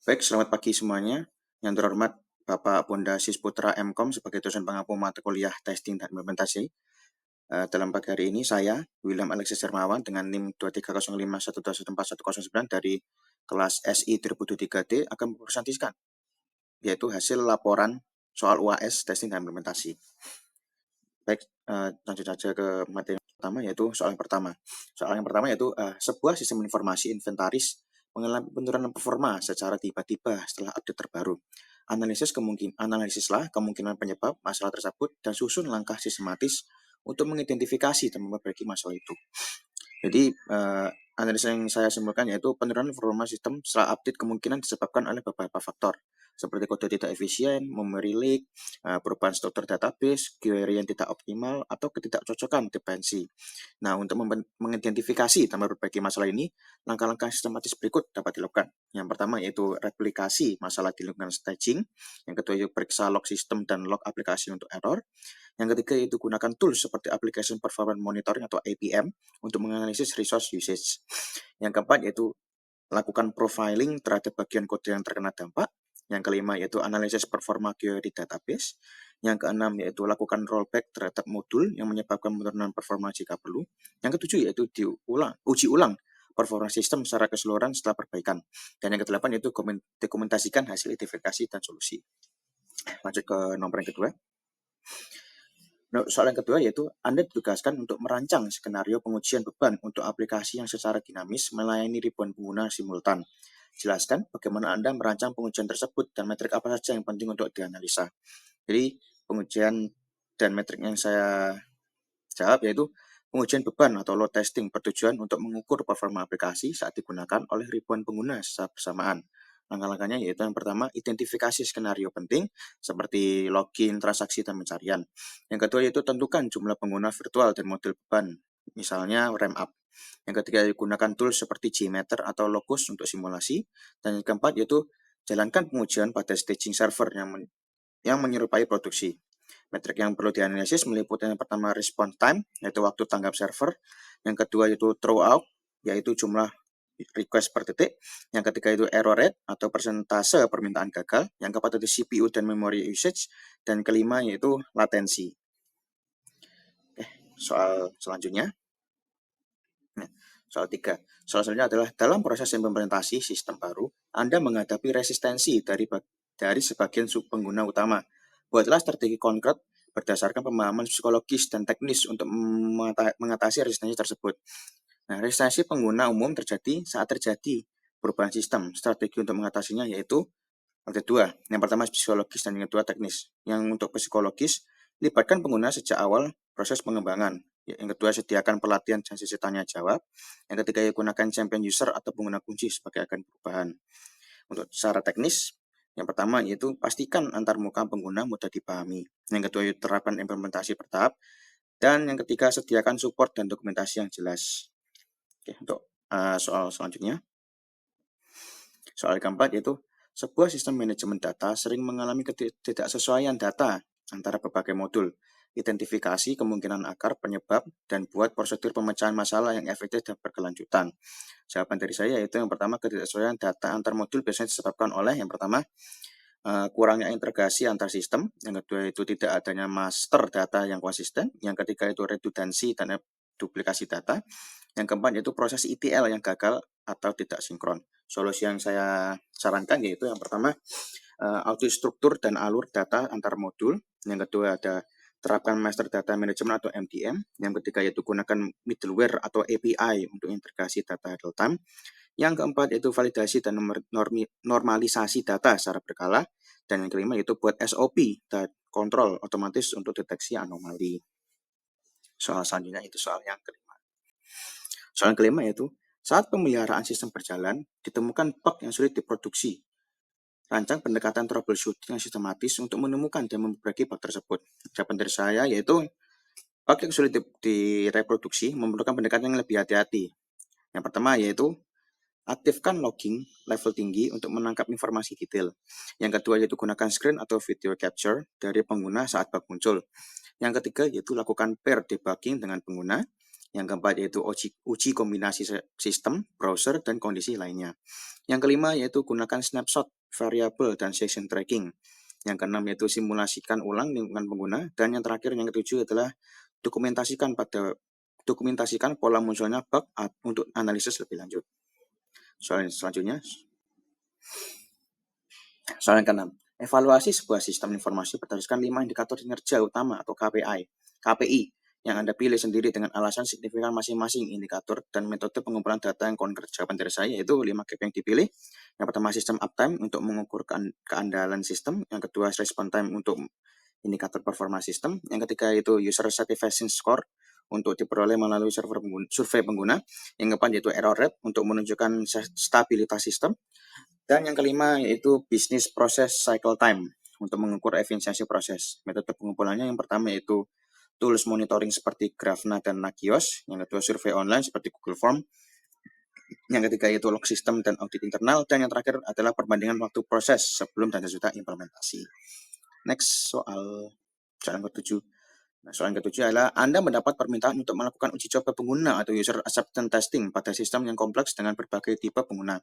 Baik, selamat pagi semuanya. Yang terhormat Bapak Bunda Sisputra MKOM sebagai dosen pengampu mata kuliah testing dan implementasi. Dalam pagi hari ini saya, William Alexis Hermawan dengan NIM 23051214109 dari kelas SI 2023D akan mempresentasikan, yaitu hasil laporan soal UAS testing dan implementasi. Baik, lanjut saja ke materi yang pertama, yaitu soal yang pertama. Soal yang pertama yaitu sebuah sistem informasi inventaris mengalami penurunan performa secara tiba-tiba setelah update terbaru. Analisislah kemungkinan penyebab masalah tersebut dan susun langkah sistematis untuk mengidentifikasi dan memperbaiki masalah itu. Jadi, analisa yang saya simpulkan yaitu penurunan performa sistem setelah update kemungkinan disebabkan oleh beberapa faktor, seperti kode tidak efisien, memory leak, perubahan struktur database, query yang tidak optimal, atau ketidakcocokan dependensi. Nah, untuk mengidentifikasi dan memperbaiki masalah ini, langkah-langkah sistematis berikut dapat dilakukan. Yang pertama yaitu replikasi masalah di lingkungan staging, yang kedua yaitu periksa log sistem dan log aplikasi untuk error, yang ketiga yaitu gunakan tools seperti Application Performance Monitoring atau APM untuk menganalisis resource usage. Yang keempat yaitu lakukan profiling terhadap bagian kode yang terkena dampak. Yang kelima yaitu analisis performa query database. Yang keenam yaitu lakukan rollback terhadap modul yang menyebabkan penurunan performa jika perlu. Yang ketujuh yaitu uji ulang performa sistem secara keseluruhan setelah perbaikan. Dan yang kedelapan yaitu dokumentasikan hasil identifikasi dan solusi. Lanjut ke nomor yang kedua. Soal yang kedua yaitu Anda ditugaskan untuk merancang skenario pengujian beban untuk aplikasi yang secara dinamis melayani ribuan pengguna simultan. Jelaskan bagaimana Anda merancang pengujian tersebut dan metrik apa saja yang penting untuk dianalisa. Jadi pengujian dan metrik yang saya jawab yaitu pengujian beban atau load testing bertujuan untuk mengukur performa aplikasi saat digunakan oleh ribuan pengguna secara bersamaan. Langkah-langkahnya yaitu yang pertama, identifikasi skenario penting seperti login, transaksi, dan pencarian. Yang kedua yaitu tentukan jumlah pengguna virtual dan model beban, misalnya RAM up. Yang ketiga gunakan tools seperti JMeter atau Locus untuk simulasi. Dan yang keempat yaitu jalankan pengujian pada staging server yang menyerupai produksi. Metrik yang perlu dianalisis meliputi yang pertama response time, yaitu waktu tanggap server. Yang kedua yaitu throwout, yaitu jumlah request per detik. Yang ketiga itu error rate atau persentase permintaan gagal. Yang keempat itu CPU dan memory usage. Dan kelima yaitu latensi. Soal selanjutnya. Soal 3. Soal selanjutnya adalah dalam proses implementasi sistem baru, Anda menghadapi resistensi dari sebagian pengguna utama. Buatlah strategi konkret berdasarkan pemahaman psikologis dan teknis untuk mengatasi resistensi tersebut. Nah, resistensi pengguna umum terjadi saat terjadi perubahan sistem. Strategi untuk mengatasinya yaitu ada dua. Yang pertama psikologis dan yang kedua teknis. Yang untuk psikologis, libatkan pengguna sejak awal proses pengembangan. Yang kedua, sediakan pelatihan dan sesi tanya jawab. Yang ketiga, gunakan champion user atau pengguna kunci sebagai agen perubahan. Untuk secara teknis, yang pertama yaitu pastikan antarmuka pengguna mudah dipahami. Yang kedua, terapkan implementasi bertahap. Dan yang ketiga, sediakan support dan dokumentasi yang jelas. Oke, untuk soal selanjutnya. Soal keempat yaitu sebuah sistem manajemen data sering mengalami ketidaksesuaian data antara berbagai modul. Identifikasi kemungkinan akar penyebab dan buat prosedur pemecahan masalah yang efektif dan berkelanjutan. Jawaban dari saya yaitu yang pertama, ketidaksesuaian data antar modul biasanya disebabkan oleh yang pertama, kurangnya integrasi antar sistem. Yang kedua itu tidak adanya master data yang konsisten. Yang ketiga itu redundansi dan duplikasi data. Yang keempat yaitu proses ETL yang gagal atau tidak sinkron. Solusi yang saya sarankan yaitu yang pertama, audit struktur dan alur data antar modul. Yang kedua ada terapkan master data management atau MDM. Yang ketiga yaitu gunakan middleware atau API untuk integrasi data real time. Yang keempat yaitu validasi dan normalisasi data secara berkala. Dan yang kelima yaitu buat SOP dan kontrol otomatis untuk deteksi anomali. Soal selanjutnya itu soal yang kelima. Soal yang kelima yaitu saat pemeliharaan sistem berjalan, ditemukan bug yang sulit diproduksi. Rancang pendekatan troubleshooting yang sistematis untuk menemukan dan memperbaiki bug tersebut. Jawaban dari saya yaitu bug yang sulit direproduksi memerlukan pendekatan yang lebih hati-hati. Yang pertama yaitu aktifkan logging level tinggi untuk menangkap informasi detail. Yang kedua yaitu gunakan screen atau video capture dari pengguna saat bug muncul. Yang ketiga yaitu lakukan pair debugging dengan pengguna. Yang keempat yaitu uji kombinasi sistem, browser, dan kondisi lainnya. Yang kelima yaitu gunakan snapshot, variable, dan session tracking. Yang keenam yaitu simulasikan ulang lingkungan pengguna. Dan yang terakhir, yang ketujuh adalah dokumentasikan pola munculnya bug untuk analisis lebih lanjut. Soal selanjutnya, soal yang keenam. Evaluasi sebuah sistem informasi berdasarkan 5 indikator kinerja utama atau KPI yang Anda pilih sendiri dengan alasan signifikan masing-masing indikator dan metode pengumpulan data yang konkret. Jawaban dari saya yaitu 5 KPI yang dipilih. Yang pertama, sistem uptime untuk mengukur keandalan sistem. Yang kedua, response time untuk indikator performa sistem. Yang ketiga yaitu user satisfaction score untuk diperoleh melalui survei pengguna. Yang keempat yaitu error rate untuk menunjukkan stabilitas sistem. Dan yang kelima yaitu business process cycle time untuk mengukur efisiensi proses. Metode pengumpulannya yang pertama yaitu tools monitoring seperti Grafana dan Nagios. Yang kedua, survei online seperti Google Form. Yang ketiga yaitu log system dan audit internal. Dan yang terakhir adalah perbandingan waktu proses sebelum dan sesudah implementasi. Next, soal yang ketujuh. Soal yang ketujuh adalah Anda mendapat permintaan untuk melakukan uji coba pengguna atau user acceptance testing pada sistem yang kompleks dengan berbagai tipe pengguna.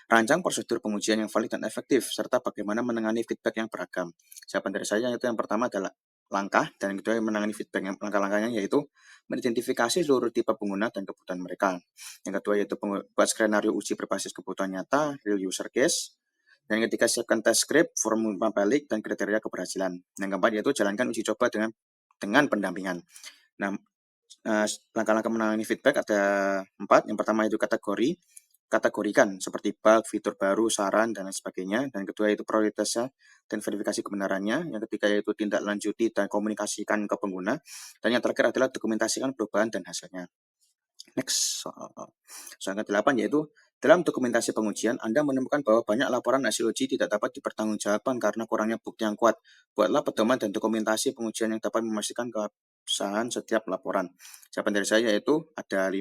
Rancang prosedur pengujian yang valid dan efektif, serta bagaimana menangani feedback yang beragam. Jawaban dari saya itu yang pertama adalah langkah, dan yang kedua menangani feedback. Yang langkah-langkahnya yaitu mengidentifikasi seluruh tipe pengguna dan kebutuhan mereka. Yang kedua yaitu buat skenario uji berbasis kebutuhan nyata, real user case. Dan yang ketiga, siapkan test script, formula balik, dan kriteria keberhasilan. Yang keempat yaitu jalankan uji coba dengan pendampingan. Nah, langkah-langkah menangani feedback ada 4. Yang pertama itu kategorikan seperti bug, fitur baru, saran, dan lain sebagainya. Dan kedua itu prioritasnya dan verifikasi kebenarannya. Yang ketiga yaitu tindak lanjuti dan komunikasikan ke pengguna. Dan yang terakhir adalah dokumentasikan perubahan dan hasilnya. Next, soal ke-8 yaitu dalam dokumentasi pengujian, Anda menemukan bahwa banyak laporan hasil uji tidak dapat dipertanggungjawabkan karena kurangnya bukti yang kuat. Buatlah pedoman dan dokumentasi pengujian yang dapat memastikan keabsahan setiap laporan. Jawaban dari saya yaitu ada 5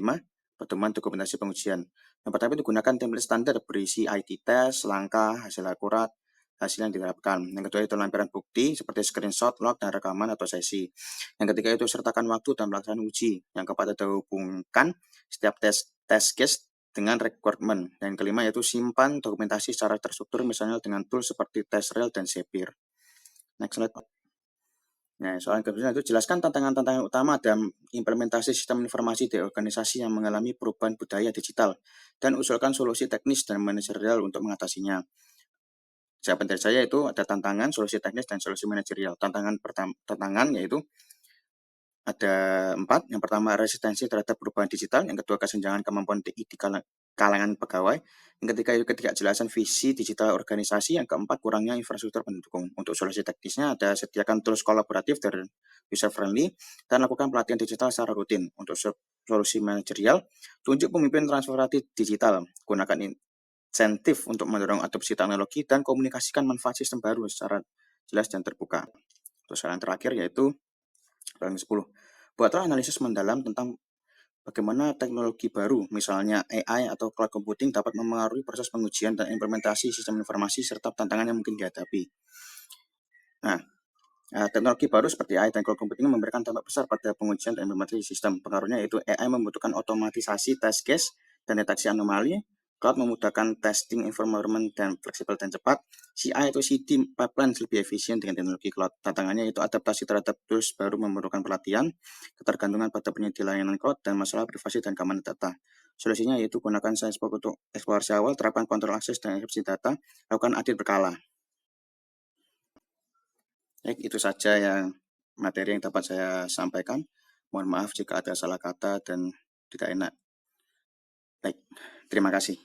pedoman dokumentasi pengujian. Yang pertama itu gunakan template standar berisi IT test, langkah, hasil akurat, hasil yang diterapkan. Yang kedua itu lampiran bukti seperti screenshot, log, dan rekaman atau sesi. Yang ketiga itu sertakan waktu dan pelaksanaan uji. Yang keempat ada hubungkan setiap test case dengan requirement. Dan yang kelima yaitu simpan dokumentasi secara terstruktur misalnya dengan tool seperti TestRail dan Zapier. Next slide. Nah, soal kedua itu jelaskan tantangan-tantangan utama dalam implementasi sistem informasi di organisasi yang mengalami perubahan budaya digital dan usulkan solusi teknis dan manajerial untuk mengatasinya. Jawaban dari saya itu ada tantangan, solusi teknis, dan solusi manajerial. Tantangan yaitu ada 4. Yang pertama, resistensi terhadap perubahan digital. Yang kedua, kesenjangan kemampuan TI di kalangan pegawai. Yang ketiga, ketidakjelasan visi digital organisasi. Yang keempat, kurangnya infrastruktur pendukung. Untuk solusi teknisnya ada sediakan tools kolaboratif dan user friendly dan lakukan pelatihan digital secara rutin. Untuk solusi manajerial, tunjuk pemimpin transformasi digital. Gunakan insentif untuk mendorong adopsi teknologi dan komunikasikan manfaat sistem baru secara jelas dan terbuka. Terus yang terakhir yaitu yang 10. Buatlah analisis mendalam tentang bagaimana teknologi baru, misalnya AI atau cloud computing dapat mempengaruhi proses pengujian dan implementasi sistem informasi serta tantangan yang mungkin dihadapi. Nah, teknologi baru seperti AI dan cloud computing memberikan dampak besar pada pengujian dan implementasi sistem. Pengaruhnya yaitu AI membutuhkan otomatisasi test case dan deteksi anomali, cloud memudahkan testing environment dan fleksibel dan cepat, CI atau CD pipeline lebih efisien dengan teknologi cloud. Tantangannya yaitu adaptasi terhadap tools baru memerlukan pelatihan, ketergantungan pada penyedia layanan cloud, dan masalah privasi dan keamanan data. Solusinya yaitu gunakan Salesforce untuk eksplorasi awal, terapkan kontrol akses dan enkripsi data, lakukan audit berkala. Baik, itu saja materi yang dapat saya sampaikan. Mohon maaf jika ada salah kata dan tidak enak. Baik, terima kasih.